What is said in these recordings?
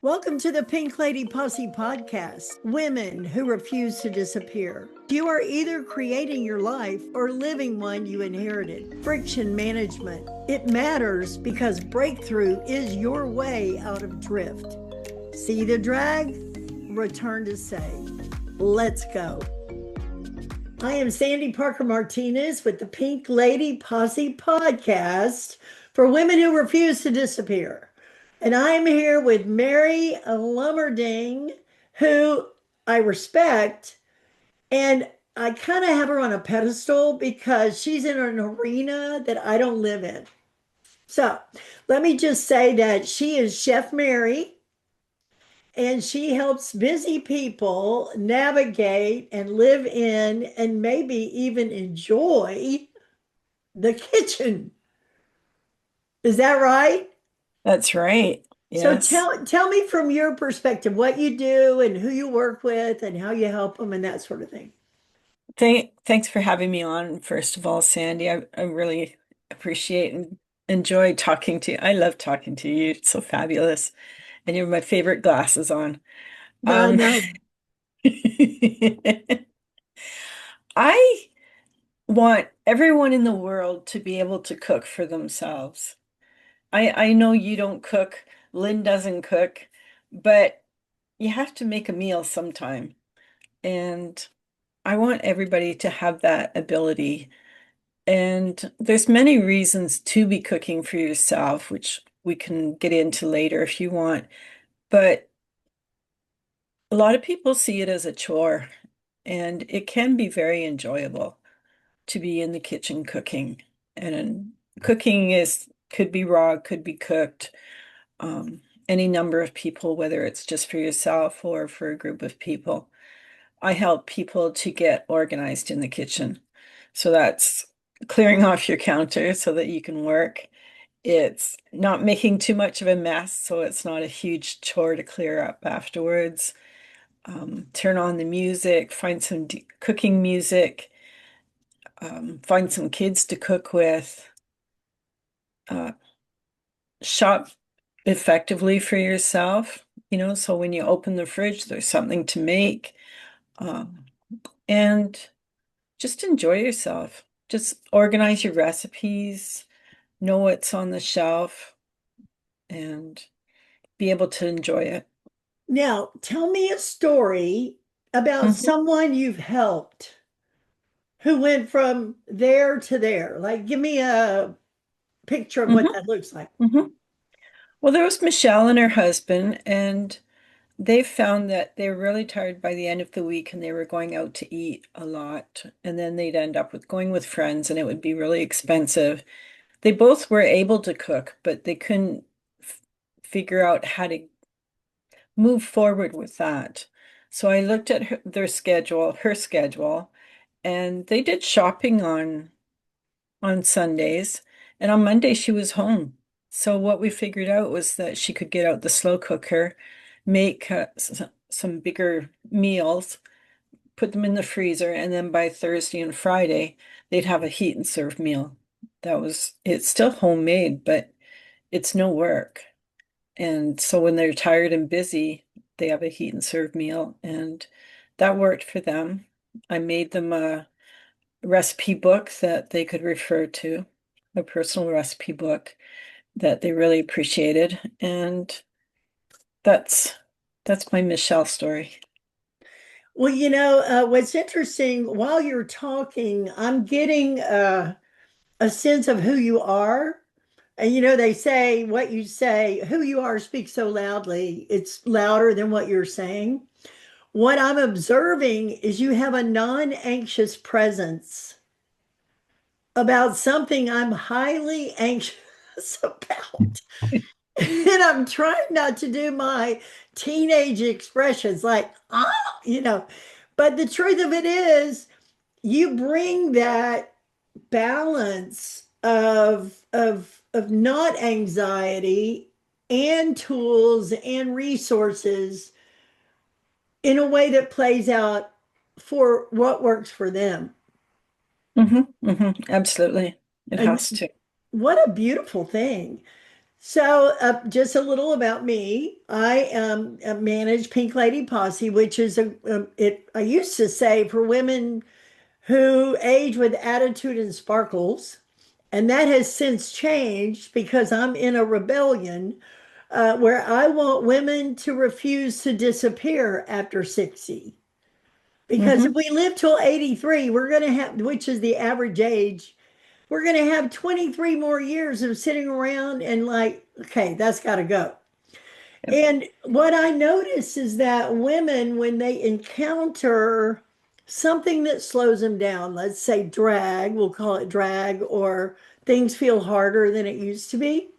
Welcome to the Pink Lady Posse podcast, Women Who Refuse to Disappear. You are either creating your life or living one you inherited. Friction management. It matters because breakthrough is your way out of drift. See the drag? Return to say. Let's go. I am Sandy Parker Martinez with the Pink Lady Posse podcast for Women Who Refuse to Disappear. And I'm here with Mary Lummerding, who I respect. And I kind of have her on a pedestal because she's in an arena that I don't live in. So let me just say that she is Chefmary, and she helps busy people navigate and live in and maybe even enjoy the kitchen. Is that right? That's right. So Yes. tell me from your perspective what you do and who you work with and how you help them and that sort of thing. Thanks for having me on, first of all, Sandy. I really appreciate and enjoy talking to you. I love talking to you. It's so fabulous. And you have my favorite glasses on. I Um, know. I want everyone in the world to be able to cook for themselves. I know you don't cook, Lynn doesn't cook, but you have to make a meal sometime. And I want everybody to have that ability. And there's many reasons to be cooking for yourself, which we can get into later if you want. But a lot of people see it as a chore, and it can be very enjoyable to be in the kitchen cooking. And cooking is could be raw, could be cooked. Any number of people, whether it's just for yourself or for a group of people. I help people to get organized in the kitchen. So that's clearing off your counter so that you can work. It's not making too much of a mess, so it's not a huge chore to clear up afterwards. Turn on the music, find some cooking music, find some kids to cook with, uh, shop effectively for yourself, so when you open the fridge, there's something to make. Um, and just enjoy yourself. Just organize your recipes, know what's on the shelf, and be able to enjoy it. Now, tell me a story about Mhm, someone you've helped who went from there to there. Like, give me a picture of what mhm, that looks like. mhm. Well, there was Michelle and her husband, and they found that they were really tired by the end of the week and they were going out to eat a lot. And then they'd end up with going with friends and it would be really expensive. They both were able to cook, but they couldn't figure out how to move forward with that. So I looked at her schedule, and they did shopping on Sundays, and on Monday she was home. So what we figured out was that she could get out the slow cooker, make some bigger meals, put them in the freezer, and then by Thursday and Friday they'd have a heat and serve meal. It's still homemade, but it's no work. And so when they're tired and busy, they have a heat and serve meal, and that worked for them. I made them a recipe book that they could refer to, a personal recipe book that they really appreciated. And that's that's my Michelle story. Well, what's interesting while you're talking, I'm getting a sense of who you are. And they say what you say, who you are speaks so loudly, it's louder than what you're saying. What I'm observing is you have a non-anxious presence about something I'm highly anxious about. And I'm trying not to do my teenage expressions like, you know. But the truth of it is, you bring that balance of not anxiety and tools and resources in a way that plays out for what works for them. Absolutely. It has And to. what a beautiful thing. So, just a little about me. I manage Pink Lady Posse, which is I used to say for women who age with attitude and sparkles. And that has since changed because I'm in a rebellion where I want women to refuse to disappear after 60. Because if Hmm. we live till 83, we're going to have, which is the average age, we're going to have 23 more years of sitting around and like, okay, that's got to go. Yep. And what I notice is that women, when they encounter something that slows them down, let's say drag, we'll call it drag, or things feel harder than it used to be,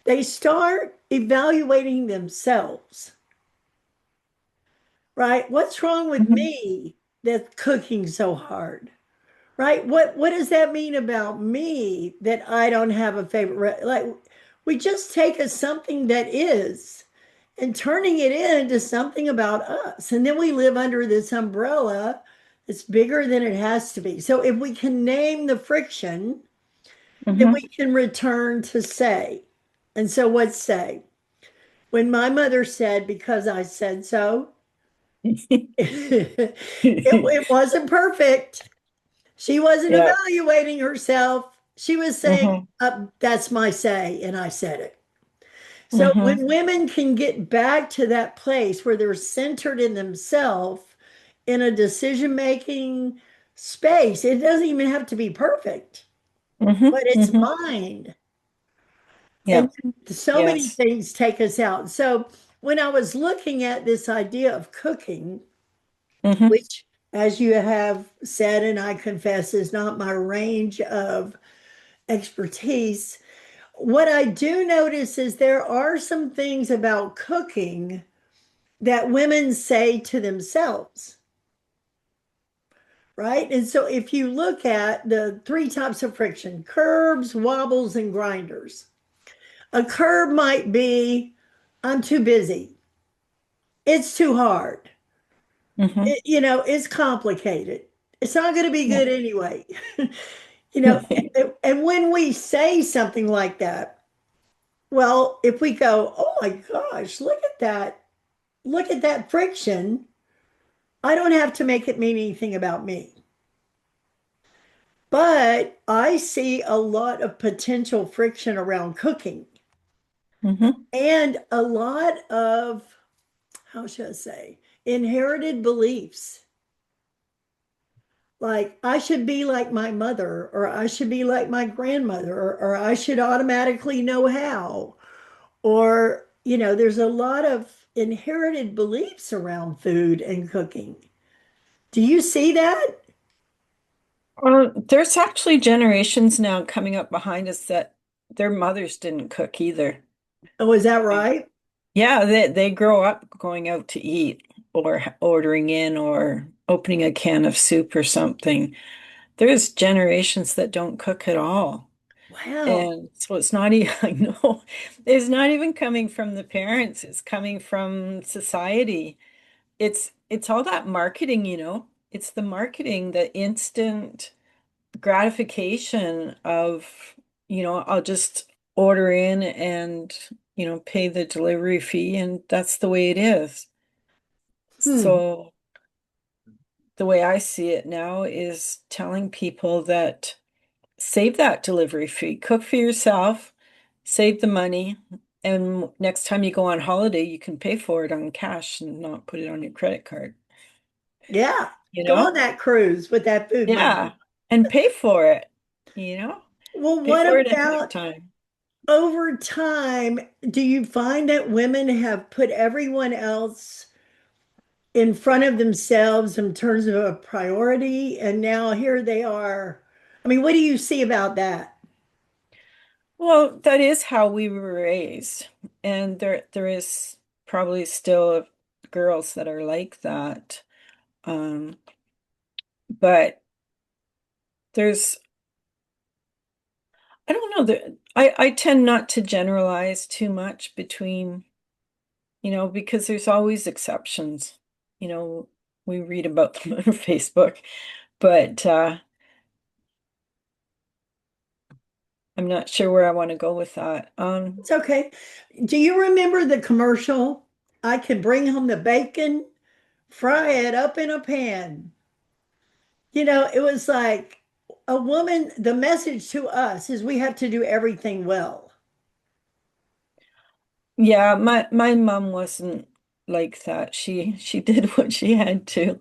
they start evaluating themselves, right? What's wrong with Hmm. me that's cooking so hard? Right? What does that mean about me that I don't have a favorite? Like we just take a something that is and turning it into something about us. And then we live under this umbrella that's bigger than it has to be. So if we can name the friction, then we Hmm. can return to say. And so what's say? When my mother said, because I said so, it wasn't perfect. She wasn't Yeah. evaluating herself. She was saying, Hmm. that's my say, and I said it. So Hmm. when women can get back to that place where they're centered in themselves in a decision-making space, it doesn't even have to be perfect, Hmm. but it's Hmm. mine. And Yeah. so many Yes. things take us out. So when I was looking at this idea of cooking, Hmm. which, as you have said, and I confess, is not my range of expertise. What I do notice is there are some things about cooking that women say to themselves, right? And so if you look at the three types of friction, curbs, wobbles, and grinders, a curb might be, I'm too busy. It's too hard. Hmm. It's complicated. It's not going to be Yeah. good anyway. You know, and when we say something like that, well, if we go, oh my gosh, look at that friction, I don't have to make it mean anything about me. But I see a lot of potential friction around cooking Hmm. and a lot of, how should I say, inherited beliefs. Like I should be like my mother, or I should be like my grandmother, or I should automatically know how. Or, there's a lot of inherited beliefs around food and cooking. Do you see that? There's actually generations now coming up behind us that their mothers didn't cook either. Oh, is that Um, right? Yeah, they grow up going out to eat or ordering in or opening a can of soup or something. There's generations that don't cook at all. Wow. And so it's not even, I know, it's not even coming from the parents, it's coming from society. It's all that marketing, you know. It's the marketing, the instant gratification of, I'll just order in and, pay the delivery fee, and that's the way it is. Hmm. So the way I see it now is telling people that save that delivery fee, cook for yourself, save the money, and next time you go on holiday, you can pay for it on cash and not put it on your credit card, Yeah. you Go on know? that cruise with that food money. Yeah, and pay for it, you know? Well, Pay what for it ahead of about time. over time? Do you find that women have put everyone else in front of themselves in terms of a priority? And now here they are. I mean, what do you see about that? Well, that is how we were raised. And there is probably still girls that are like that. Um, but there's I don't know that I tend not to generalize too much between, because there's always exceptions. You know, we read about them on Facebook, but I'm not sure where I want to go with that. It's okay. Do you remember the commercial? I can bring home the bacon, fry it up in a pan. It was like a woman, the message to us is we have to do everything well. Yeah, my mom wasn't like that. She did what she had to.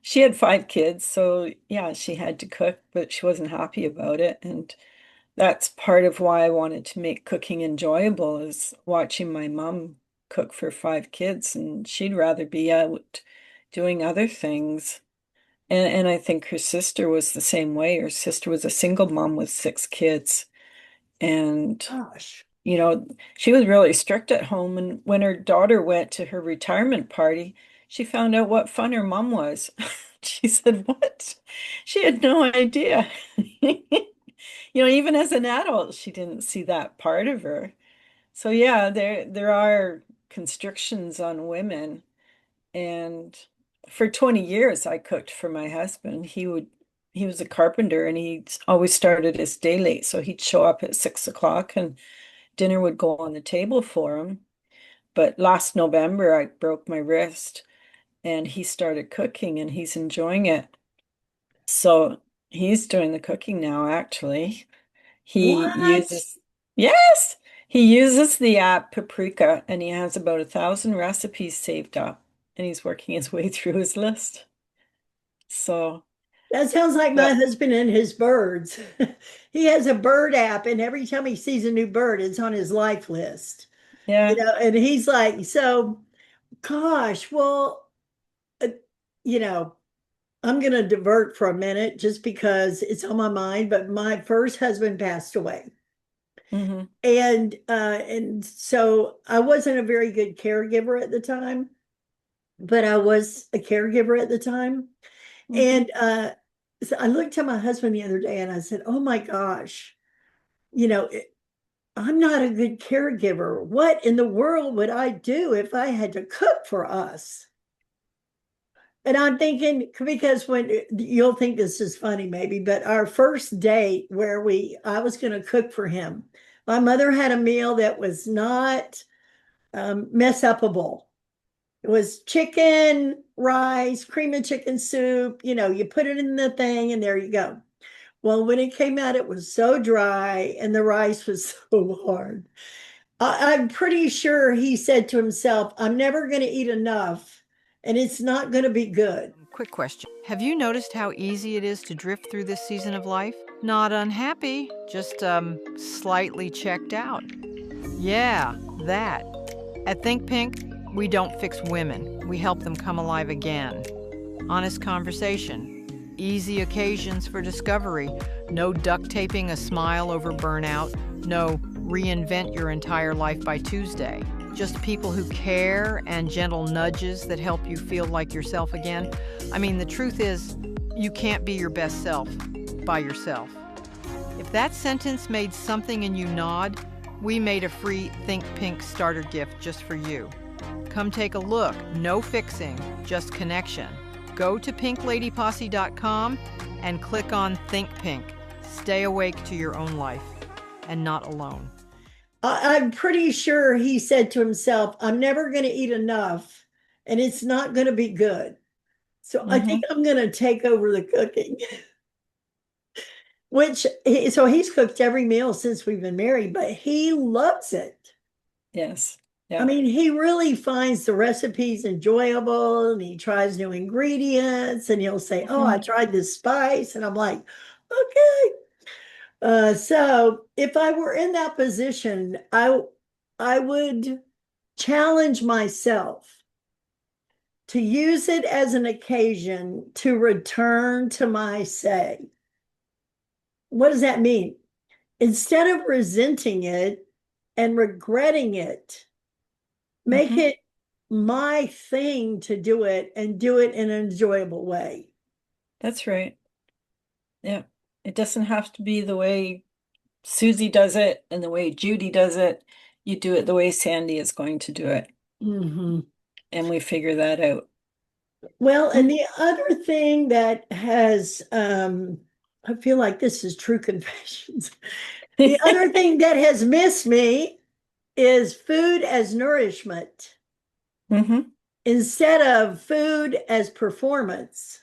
She had 5 kids, so yeah, she had to cook, but she wasn't happy about it. And that's part of why I wanted to make cooking enjoyable is watching my mom cook for 5 kids, and she'd rather be out doing other things. And I think her sister was the same way. Her sister was a single mom with 6 kids. And, Gosh. she was really strict at home. And when her daughter went to her retirement party, she found out what fun her mom was. She said, "What?" She had no idea. Even as an adult, she didn't see that part of her. So yeah, there are constrictions on women. And for 20 years, I cooked for my husband. He was a carpenter and he always started his day late. So he'd show up at 6 o'clock and dinner would go on the table for him. But last November, I broke my wrist and he started cooking and he's enjoying it. So he's doing the cooking now, actually. He What? uses, yes, he uses the app Paprika and he has about 1,000 recipes saved up and he's working his way through his list. So, That sounds like my but husband and his birds. He has a bird app, and every time he sees a new bird, it's on his life list. yeah, And he's like, so, gosh, well, uh, you know, I'm going to divert for a minute just because it's on my mind. But my first husband passed away. hmm And so I wasn't a very good caregiver at the time, but I was a caregiver at the time. hmm And so I looked at my husband the other day and I said, "Oh my gosh, you know, I'm not a good caregiver. What in the world would I do if I had to cook for us?" And I'm thinking, because when you'll think this is funny, maybe, but our first date where I was going to cook for him, my mother had a meal that was not mess upable. It was chicken, rice, cream of chicken soup. You put it in the thing and there you go. Well, when it came out, it was so dry and the rice was so hard. I'm pretty sure he said to himself, "I'm never going to eat enough and it's not going to be good." Quick question. Have you noticed how easy it is to drift through this season of life? Not unhappy, just slightly checked out. Yeah, that. At Think Pink, we don't fix women. We help them come alive again. Honest conversation. Easy occasions for discovery. No duct taping a smile over burnout. No reinvent your entire life by Tuesday. Just people who care and gentle nudges that help you feel like yourself again. I mean, the truth is, you can't be your best self by yourself. If that sentence made something in you nod, we made a free Think Pink starter gift just for you. Come take a look. No fixing, just connection. Go to pinkladyposse.com and click on Think Pink. Stay awake to your own life and not alone. I'm pretty sure he said to himself, "I'm never going to eat enough and it's not going to be good. So I think hmm I'm going to take over the cooking." So he's cooked every meal since we've been married, but he loves it. Yes. I Yeah. mean, he really finds the recipes enjoyable and he tries new ingredients and he'll say, "Oh, I hmm tried this spice." And I'm like, "Okay." So if I were in that position, I would challenge myself to use it as an occasion to return to my say. What does that mean? Instead of resenting it and regretting it, make hmm it my thing to do it and do it in an enjoyable way. That's right. Yeah. It doesn't have to be the way Susie does it and the way Judy does it. You do it the way Sandy is going to do it. Mhm. And we figure that out. Well, and Mm. the other thing that has, I feel like this is true confessions. The other thing that has missed me is food as nourishment Hmm. instead of food as performance.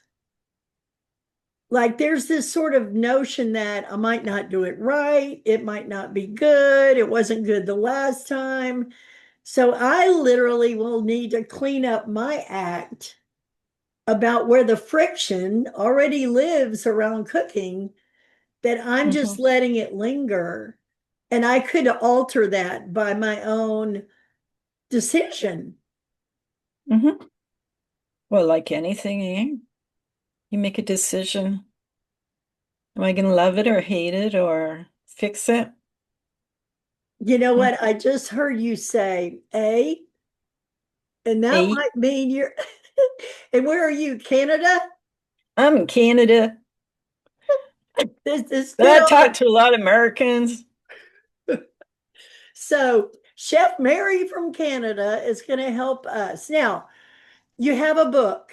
Like there's this sort of notion that I might not do it right, it might not be good, it wasn't good the last time. So I literally will need to clean up my act about where the friction already lives around cooking, that I'm just Hmm. letting it linger. And I could alter that by my own decision. Hmm. Well, like anything, eh? You make a decision. Am I going to love it or hate it or fix it? You know Mm. what? I just heard you say A, and that Eh? might mean you're, and where are you, Canada? I'm in Canada. This is But good I old. talk to a lot of Americans. So, Chef Mary from Canada is going to help us. Now, you have a book.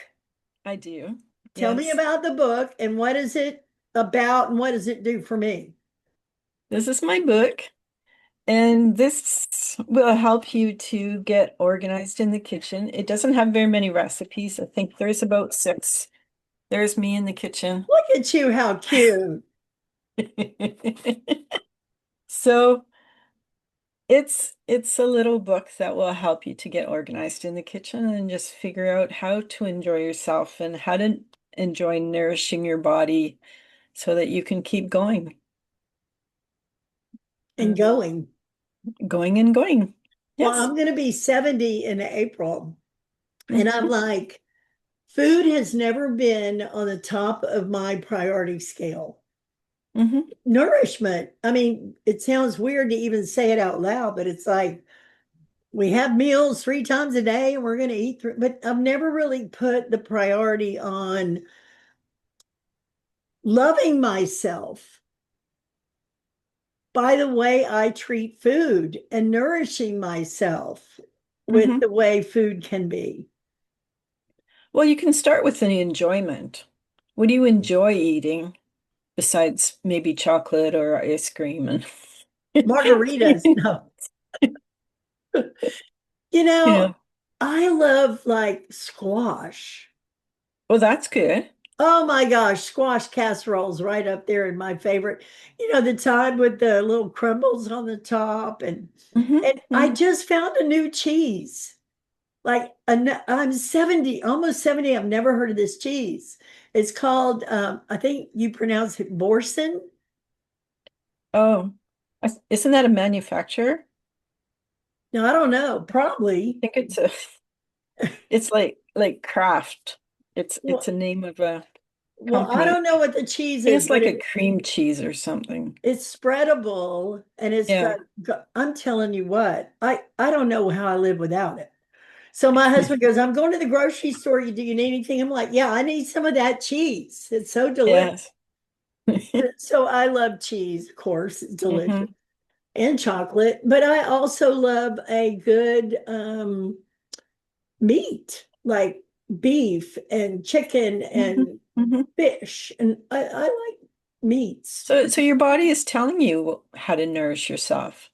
I do. Tell me Yes. about the book and what is it about and what does it do for me? This is my book, and this will help you to get organized in the kitchen. It doesn't have very many recipes. I think there's about six. There's me in the kitchen. Look at you, how cute. So it's a little book that will help you to get organized in the kitchen and just figure out how to enjoy yourself and how to enjoy nourishing your body so that you can keep going. And going. Going and going. Well, Yes. I'm going to be 70 in April. And I'm Hmm. like, food has never been on the top of my priority scale. Hmm. Nourishment. I mean, it sounds weird to even say it out loud, but it's like we have meals 3 times a day and we're going to eat through, but I've never really put the priority on loving myself by the way I treat food and nourishing myself with Hmm. the way food can be. Well, you can start with the enjoyment. What do you enjoy eating besides maybe chocolate or ice cream and Margaritas, no. You know, yeah. I love like squash. Well, that's good. Oh my gosh, squash casseroles right up there in my favorite. You know, the time with the little crumbles on the top Hmm. and I Hmm. just found a new cheese. Like I'm 70, almost 70. I've never heard of this cheese. It's called I think you pronounce it Borson. Oh, isn't that a manufacturer? No, I don't know. Probably. I think it's like Kraft. It's Well, a name of a I company. don't know what the cheese I think is, it's but like a cream cheese or something. it's spreadable and it's Yeah. I'm telling you what, I don't know how I live without it. So my husband goes, I'm going to the grocery store. Do you need anything? I'm like, yeah, I need some of that cheese. It's so delicious. Yes. So I love cheese, of course, it's delicious, Hmm. and chocolate, but I also love a good meat, like beef and chicken Hmm. and Hmm. fish. And I like meats. So your body is telling you how to nourish yourself.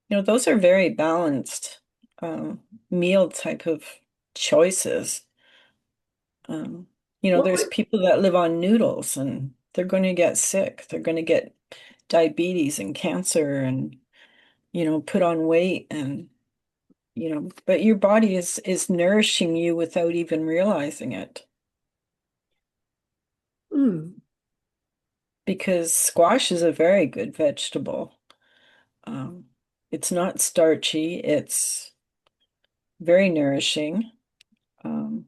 Those are very balanced meal type of choices. Um, What there's would people that live on noodles and they're going to get sick. They're going to get diabetes and cancer and, put on weight and, but your body is nourishing you without even realizing it mm, because squash is a very good vegetable. Um, it's not starchy. It's very nourishing. Um,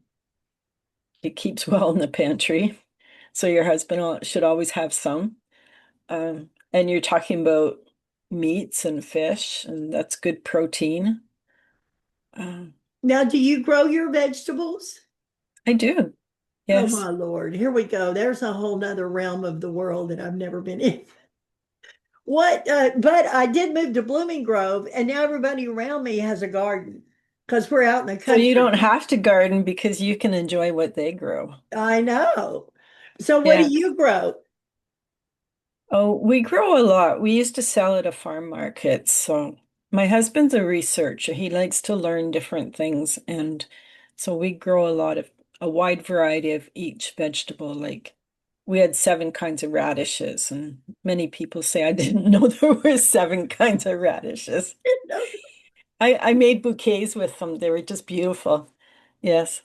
it keeps well in the pantry. So your husband should always have some. And you're talking about meats and fish, and that's good protein. Um, now do you grow your vegetables? I do. Oh Yes. my Lord, here we go. There's a whole nother realm of the world that I've never been in. What but I did move to Blooming Grove and now everybody around me has a garden because we're out in the So you country. don't have to garden because you can enjoy what they grow. I know. So what do Yeah. you grow? Oh, we grow a lot. We used to sell at a farm market. So my husband's a researcher. He likes to learn different things. And so we grow a wide variety of each vegetable. Like we had 7 kinds of radishes, and many people say I didn't know there were 7 kinds of radishes. I made bouquets with them. They were just beautiful. Yes.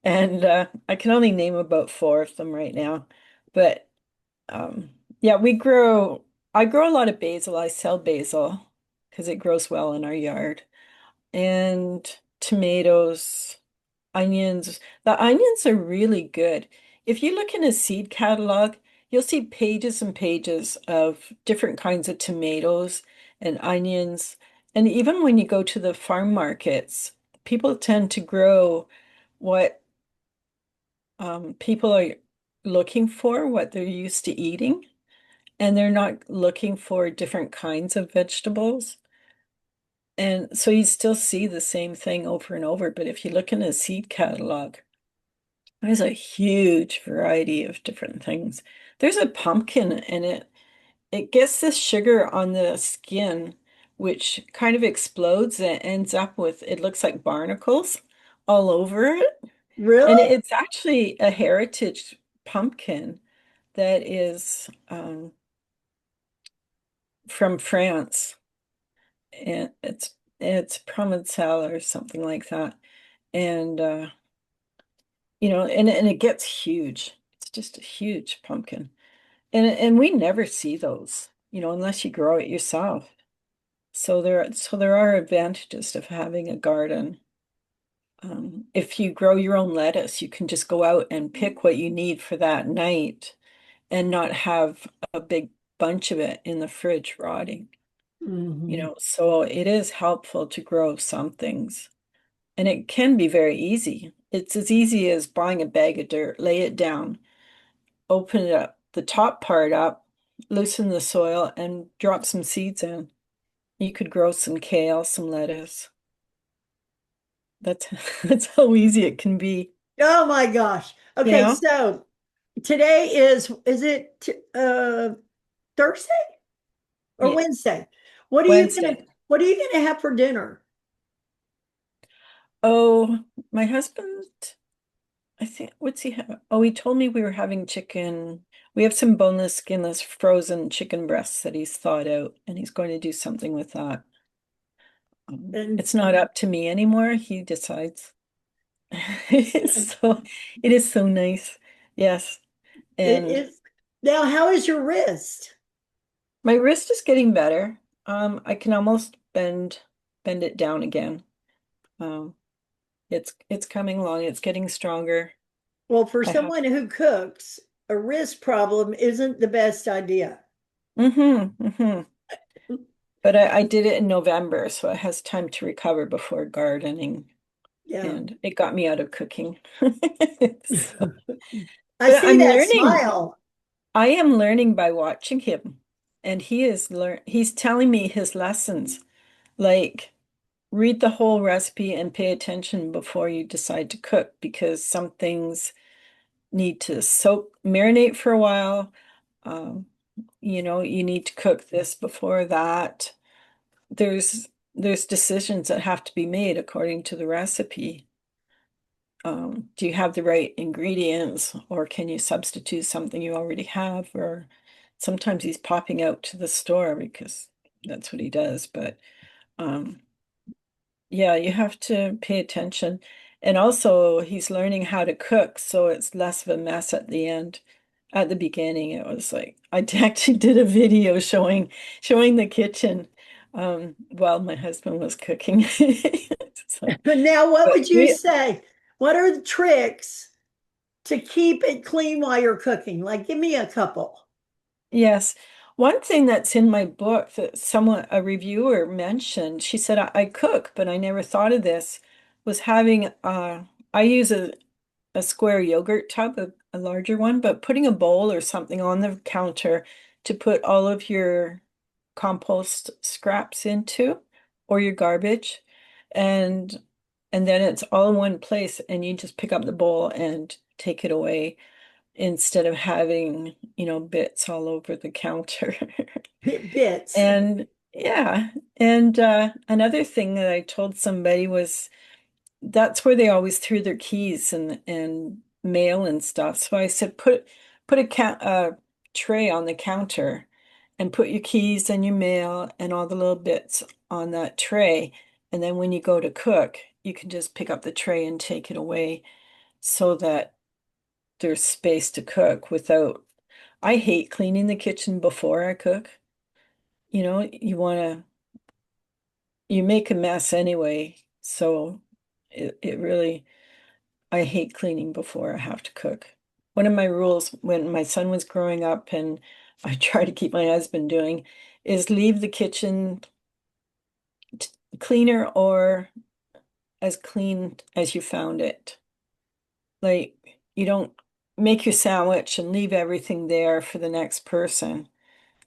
And I can only name about 4 of them right now. But um, yeah, I grow a lot of basil. I sell basil because it grows well in our yard. And tomatoes, onions. The onions are really good. If you look in a seed catalog, you'll see pages and pages of different kinds of tomatoes and onions. And even when you go to the farm markets, people tend to grow what people are looking for, what they're used to eating, and they're not looking for different kinds of vegetables. And so you still see the same thing over and over. But if you look in a seed catalog, there's a huge variety of different things. There's a pumpkin, and it gets this sugar on the skin, which kind of explodes and ends up with, it looks like barnacles all over it. And Really? it's actually a heritage pumpkin that is from France. And it's Provençal or something like that. And and it gets huge. It's just a huge pumpkin. And we never see those, unless you grow it yourself. So there are advantages of having a garden. If you grow your own lettuce, you can just go out and pick what you need for that night and not have a big bunch of it in the fridge rotting. Mhm. So it is helpful to grow some things. And it can be very easy. It's as easy as buying a bag of dirt, lay it down, open it up, the top part up, loosen the soil, and drop some seeds in. You could grow some kale, some lettuce. That's that's how easy it can be, Oh my gosh. you Okay, know? so today is it Thursday or Yeah, Wednesday? What are you gonna Wednesday. what are you gonna have for dinner? Oh, my husband, I think, what's he have? Oh, he told me we were having chicken. We have some boneless, skinless, frozen chicken breasts that he's thawed out, and he's going to do something with that. And It's not up to me anymore. He decides. So it is so nice. Yes. it And is now how is your wrist? my wrist is getting better. I can almost bend it down again. Um, it's coming along. It's getting stronger. Well, for I have. someone who cooks, a wrist problem isn't the best idea. Mm-hmm. But I did it in November, so it has time to recover before gardening, Yeah. and it got me out of cooking. So, I but see I'm that learning. smile. I am learning by watching him, and he's telling me his lessons. Like, read the whole recipe and pay attention before you decide to cook, because some things need to marinate for a while. Um, you need to cook this before that. There's decisions that have to be made according to the recipe. Do you have the right ingredients, or can you substitute something you already have? Or sometimes he's popping out to the store because that's what he does. But um, yeah, you have to pay attention. And also, he's learning how to cook, so it's less of a mess at the end. At the beginning, it was like I actually did a video showing the kitchen while my husband was cooking. So, But now, what but would you say? What are the tricks to keep it clean while you're cooking? Like, give me a couple. yes. One thing that's in my book that a reviewer mentioned, she said, I cook, but I never thought of this, was having, I use a square yogurt tub, a larger one, but putting a bowl or something on the counter to put all of your compost scraps into, or your garbage, and and then it's all in one place, and you just pick up the bowl and take it away. instead of having, bits all over the counter. Bits. And yeah, and another thing that I told somebody was that's where they always threw their keys and mail and stuff. So I said, put a tray on the counter and put your keys and your mail and all the little bits on that tray. And then when you go to cook, you can just pick up the tray and take it away so that there's space to cook without. I hate cleaning the kitchen before I cook. You make a mess anyway. So it really, I hate cleaning before I have to cook. One of my rules when my son was growing up, and I try to keep my husband doing, is leave the kitchen cleaner or as clean as you found it. Like, you don't make your sandwich and leave everything there for the next person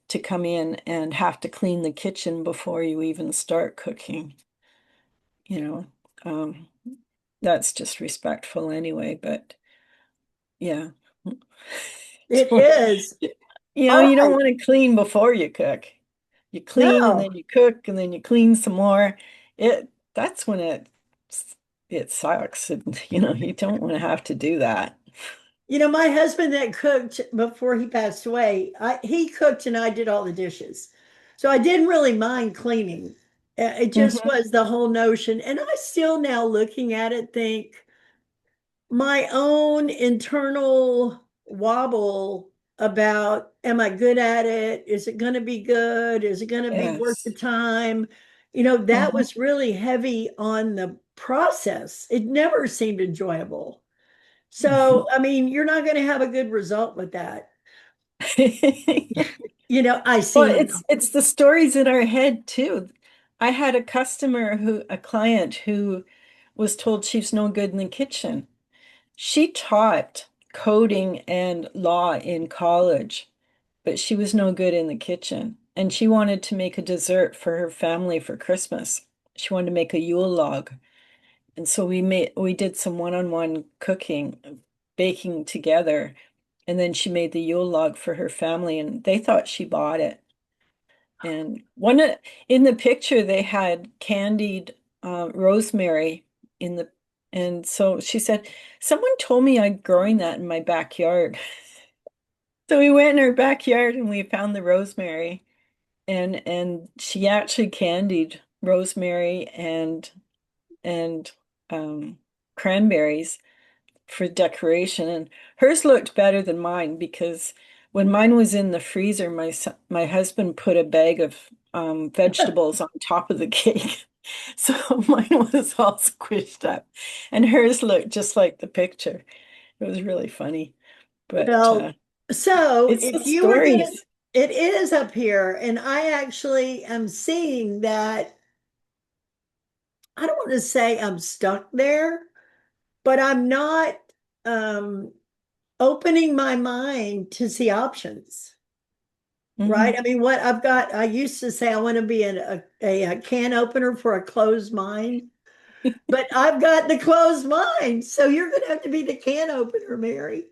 to come in and have to clean the kitchen before you even start cooking. You know, um, that's just respectful anyway, but yeah. It is. All You don't right. want to clean before you cook. You clean and No. then you cook and then you clean some more. That's when it sucks. And, you don't want to have to do that. My husband that cooked before he passed away, he cooked and I did all the dishes. So I didn't really mind cleaning. It just Hmm. was the whole notion. And I still now looking at it think my own internal wobble about am I good at it? Is it going to be good? Is it going to be worth the Yes. time? That Hmm. was really heavy on the process. It never seemed enjoyable. So, I mean, you're not going to have a good result with that. I Well, see now. it's the stories in our head too. I had a client who was told she's no good in the kitchen. She taught coding and law in college, but she was no good in the kitchen. And she wanted to make a dessert for her family for Christmas. She wanted to make a Yule log. And so we did some one-on-one cooking, baking together. And then she made the Yule log for her family, and they thought she bought it. And in the picture, they had candied rosemary in the, and so she said, someone told me I'm growing that in my backyard. So we went in her backyard and we found the rosemary, and she actually candied rosemary and cranberries for decoration, and hers looked better than mine because when mine was in the freezer, my husband put a bag of vegetables on top of the cake. So mine was all squished up, and hers looked just like the picture. It was really funny, but Well, so it's the if you were gonna, stories. it is up here, and I actually am seeing that. I don't want to say I'm stuck there, but I'm not um, opening my mind to see options. Right. I Hmm. mean, I used to say I want to be a can opener for a closed mind, but I've got the closed mind. So you're going to have to be the can opener, Mary.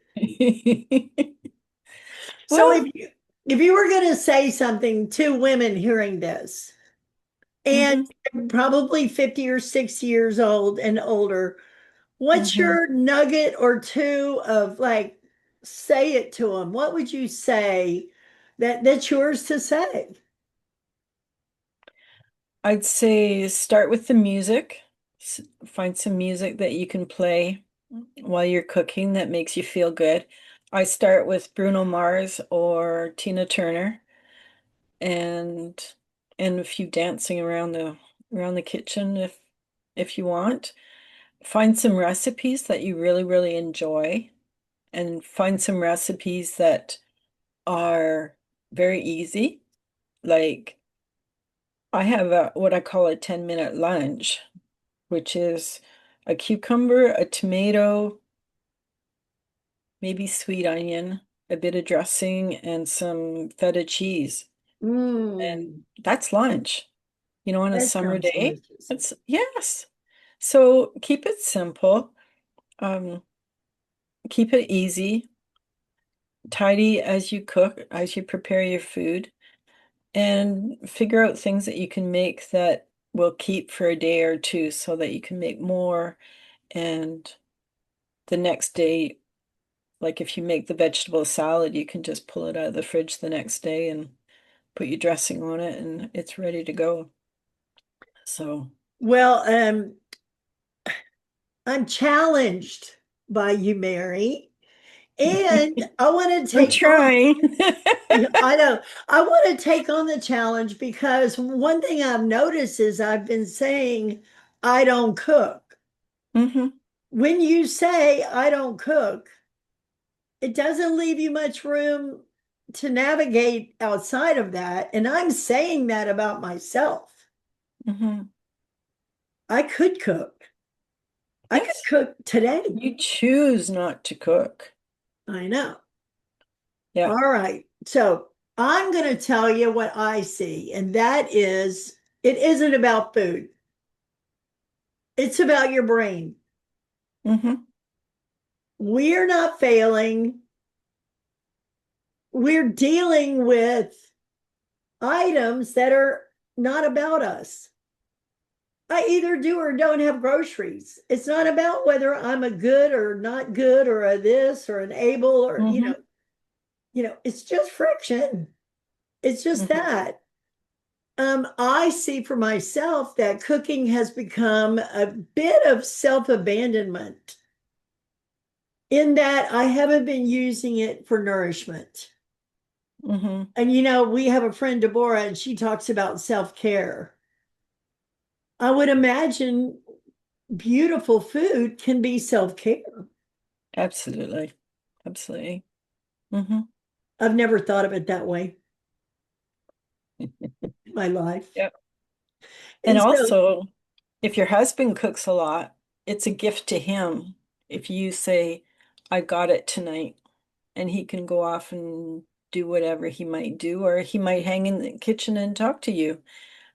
So Well, if you were going to say something to women hearing this, and hmm probably 50 or 60 years old and older, what's hmm your nugget or two of like, say it to them? What would you say that's yours to say? I'd say start with the music. Find some music that you can play while you're cooking that makes you feel good. I start with Bruno Mars or Tina Turner and a few dancing around the kitchen if you want. Find some recipes that you really, really enjoy and find some recipes that are very easy. Like I have what I call a 10-minute lunch, which is a cucumber, a tomato, maybe sweet onion, a bit of dressing, and some feta cheese. And Mm, that's lunch, on a that summer sounds day. delicious. It's yes. So keep it simple. Um, keep it easy. tidy as you cook, as you prepare your food, and figure out things that you can make that will keep for a day or two so that you can make more. And the next day, like if you make the vegetable salad, you can just pull it out of the fridge the next day and put your dressing on it and it's ready to go. So, Well, I'm challenged by you, Mary, and I want to I'm take on. trying. I know. I want to take on the challenge because one thing I've noticed is I've been saying I don't cook. Hmm. When you say I don't cook, it doesn't leave you much room to navigate outside of that. And I'm saying that about myself. Hmm. I could cook. I could Yes, cook today. you choose not to cook. I know. Yeah. All right. So I'm going to tell you what I see, and that is it isn't about food, it's about your brain. Hmm. We're not failing, we're dealing with items that are not about us. I either do or don't have groceries. It's not about whether I'm a good or not good or a this or an able or Hmm. it's just friction. It's just Hmm. that. I see for myself that cooking has become a bit of self-abandonment in that I haven't been using it for nourishment. Hmm. And we have a friend, Deborah, and she talks about self-care. I would imagine beautiful food can be self-care. Absolutely. Absolutely. Hmm. I've never thought of it that way in my life. Yep. And And so, also, if your husband cooks a lot, it's a gift to him if you say, I got it tonight, and he can go off and do whatever he might do, or he might hang in the kitchen and talk to you.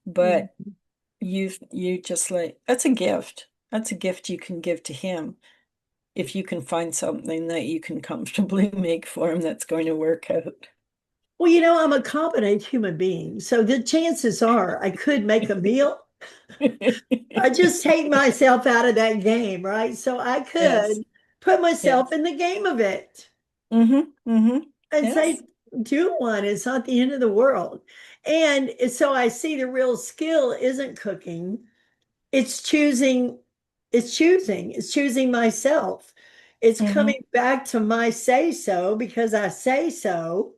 But you just like that's a gift. That's a gift you can give to him if you can find something that you can comfortably make for him that's going to work out. well, I'm a competent human being. So the chances are I could make a meal. I just take myself out of that game, right? So I Yes. could put myself Yes. in the game of it Mm-hmm. Mm-hmm. and say, Yes. do one. It's not the end of the world. And so I see the real skill isn't cooking, it's choosing, it's choosing myself. It's Mm-hmm. coming back to my say so because I say so.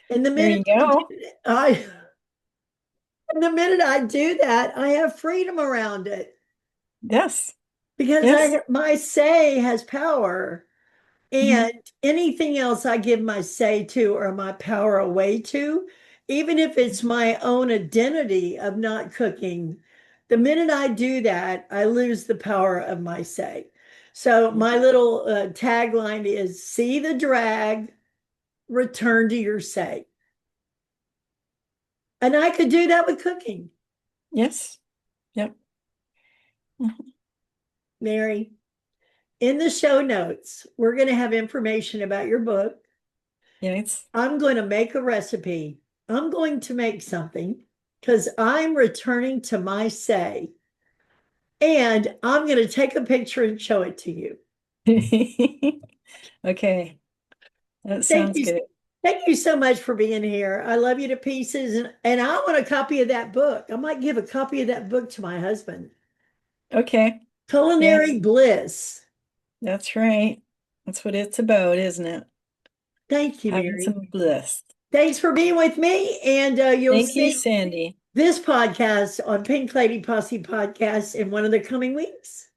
And the There minute you I do, go. I, and the minute I do that, I have freedom around it Yes. because Yes. my say has power. Mm-hmm. And anything else I give my say to or my power away to, even if it's my own identity of not cooking, the minute I do that, I lose the power of my say. So my Mm-hmm. little tagline is see the drag, return to your say. And I could do that with cooking. Yes. Yep. Mhm. Mary, in the show notes, we're going to have information about your book. Yes. I'm going to make a recipe. I'm going to make something because I'm returning to my say. And I'm going to take a picture and show it to you. Okay. That Thank sounds you. good. Thank you so much for being here. I love you to pieces. And I want a copy of that book. I might give a copy of that book to my husband. Okay. Culinary Yes. Bliss. That's right. That's what it's about, isn't it? Thank you, Having Mary. some bliss. Thanks for being with me. And you'll Thank you, see Sandy. this podcast on Pink Lady Posse Podcast in one of the coming weeks.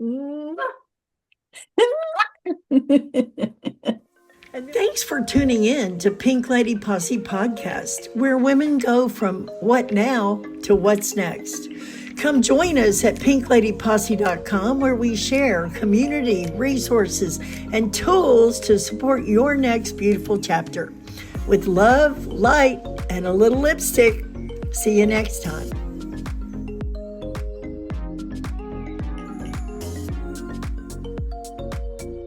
Mwah. And thanks for tuning in to Pink Lady Posse Podcast, where women go from what now to what's next. Come join us at pinkladyposse.com, where we share community, resources, and tools to support your next beautiful chapter. With love, light, and a little lipstick. See you next time.